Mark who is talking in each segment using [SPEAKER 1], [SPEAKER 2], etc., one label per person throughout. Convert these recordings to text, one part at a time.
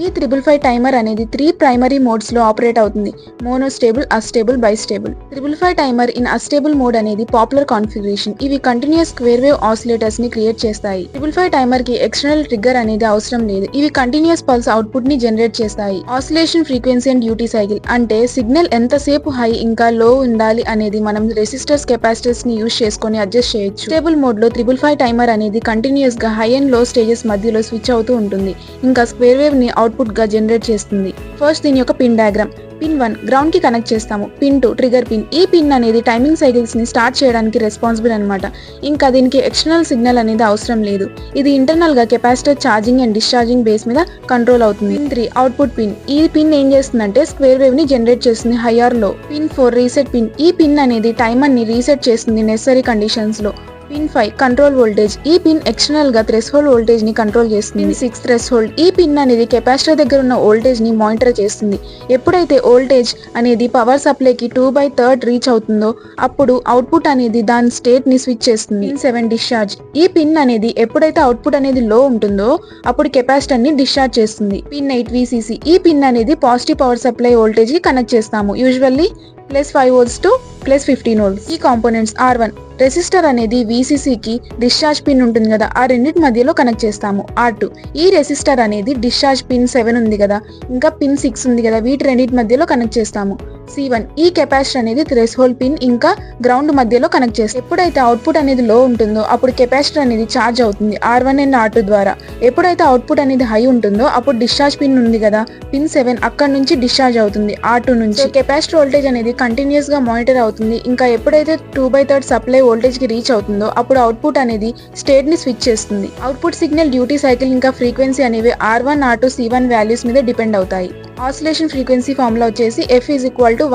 [SPEAKER 1] ఈ 555 టైమర్ అనేది 3 primary modes లో ఆపరేట్ అవుతుంది. Monostable, astable, bistable. 555 timer in astable mode అనేది పాపులర్ కాన్ఫిగరేషన్. ఇవి కంటిన్యూస్ స్క్వేర్ వేవ్ ఆసిలేటర్స్ ని క్రియేట్ చేస్తాయి. 555 టైమర్ కి ఎక్స్టర్నల్ ట్రిగ్గర్ అనేది అవసరం లేదు. ఇవి కంటిన్యూస్ పల్స్ అవుట్పుట్ ని జనరేట్ చేస్తాయి. Oscillation frequency and duty cycle అంటే సిగ్నల్ ఎంతసేపు హై ఇంకా లో ఉండాలి అనేది మనం రెసిస్టర్స్, కెపాసిటర్స్ ని యూజ్ చేసుకొని అడ్జస్ట్ చేయొచ్చు. స్టేబుల్ మోడ్ లో 555 టైమర్ అనేది కంటిన్యూస్ గా హై అండ్ లో స్టేజెస్ మధ్యలో స్విచ్ అవుతూ ఉంటుంది. ఇంకా స్క్వేర్ వేవ్ ని అవుట్పుట్ గా జనరేట్ చేస్తుంది. ఫస్ట్ దీని యొక్క పిన్ డయాగ్రామ్. పిన్ 1 గ్రౌండ్ కి కనెక్ట్ చేస్తాము. Pin 2 trigger pin. ఈ పిన్ అనేది టైమింగ్ సైకిల్స్ ని స్టార్ట్ చేయడానికి రెస్పాన్సిబుల్ అనమాట. ఇంకా దీనికి ఎక్స్టర్నల్ సిగ్నల్ అనేది అవసరం లేదు. ఇది ఇంటర్నల్ గా capacitor charging and discharging base మీద కంట్రోల్ అవుతుంది. Pin 3 output pin. ఈ పిన్ ఏం చేస్తుందంటే స్క్వేర్ వేవ్ ని జనరేట్ చేస్తుంది హై ఆర్ లో. Pin 4 reset pin. ఈ పిన్ అనేది టైమర్ ని రీసెట్ చేస్తుంది నెసరీ కండిషన్స్ లో. Pin 5 control voltage. ఈ పిన్ ఎక్స్టర్నల్ గా థ్రెషోల్డ్ వోల్టేజ్ ని కంట్రోల్ చేస్తుంది. Pin 6 threshold. ఈ పిన్ అనేది కెపాసిటర్ దగ్గర ఉన్న వోల్టేజ్ ని మానిటర్ చేస్తుంది. ఎప్పుడైతే వోల్టేజ్ అనేది పవర్ సప్లై కి 2/3 రీచ్ అవుతుందో అప్పుడు అవుట్పుట్ అనేది దాని స్టేట్ ని స్విచ్ చేస్తుంది. Pin 7 discharge. ఈ పిన్ అనేది ఎప్పుడైతే అవుట్పుట్ అనేది లో ఉంటుందో అప్పుడు కెపాసిటర్ ని డిశ్చార్జ్ చేస్తుంది. Pin 8 VCC. ఈ పిన్ అనేది పాజిటివ్ పవర్ సప్లై వోల్టేజ్ కి కనెక్ట్ చేస్తాము. Usually +5 volts to +15 volts. ఈ కాంపోనెంట్స్ R1 రెసిస్టర్ అనేది VCC కి డిశ్చార్జ్ పిన్ ఉంటుంది కదా, ఆ రెండింటి మధ్యలో కనెక్ట్ చేస్తాము. R2 ఈ రెసిస్టర్ అనేది డిశ్చార్జ్ పిన్ 7 ఉంది కదా, ఇంకా పిన్ 6 ఉంది కదా, వీటి రెండింటి మధ్యలో కనెక్ట్ చేస్తాము. C1 ఈ కెపాసిటర్ అనేది థ్రెషోల్డ్ పిన్ ఇంకా గ్రౌండ్ మధ్యలో కనెక్ట్ చేస్తాం. ఎప్పుడైతే అవుట్పుట్ అనేది లో ఉంటుందో అప్పుడు కెపాసిటర్ అనేది ఛార్జ్ అవుతుంది R1 అండ్ R2 ద్వారా. ఎప్పుడైతే అవుట్పుట్ అనేది హై ఉంటుందో అప్పుడు డిశ్చార్జ్ పిన్ ఉంది కదా, పిన్ 7 అక్కడ నుంచి డిశ్చార్జ్ అవుతుంది R2 నుంచి. కెపాసిటర్ వోల్టేజ్ అనేది కంటిన్యూస్ గా మానిటర్ అవుతుంది. ఇంకా ఎప్పుడైతే 2/3 సప్లై వోల్టేజ్ కి రీచ్ అవుతుందో అప్పుడు అవుట్పుట్ అనేది స్టేట్ ని స్విచ్ చేస్తుంది. అవుట్పుట్ సిగ్నల్, డ్యూటీ సైకిల్ ఇంకా ఫ్రీక్వెన్సీ అనేవి R1, R2, C1 వాల్యూస్ మీద డిపెండ్ అవుతాయి. ఆసిలేషన్ ఫ్రీక్వెన్సీ ఫార్ములా వచ్చేసి F =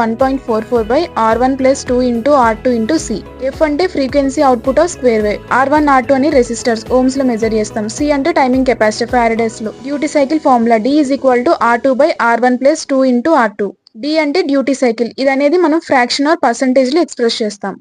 [SPEAKER 1] 1.44/R1 + 2 × R2 × C. F అంటే frequency output of square wave. R1, R2 అని రెసిస్టర్స్ ఓమ్స్ లో మెజర్ చేస్తాం. C అంటే టైమింగ్ కెపాసిటర్ ఫారడేస్ లో. Duty cycle formula D = R2/R1 + 2 × R2. D అంటే డ్యూటీ సైకిల్. ఇది అనేది మనం ఫ్రాక్షన్ ఆర్ పర్సంటేజ్ లో ఎక్స్ప్రెస్ చేస్తాం.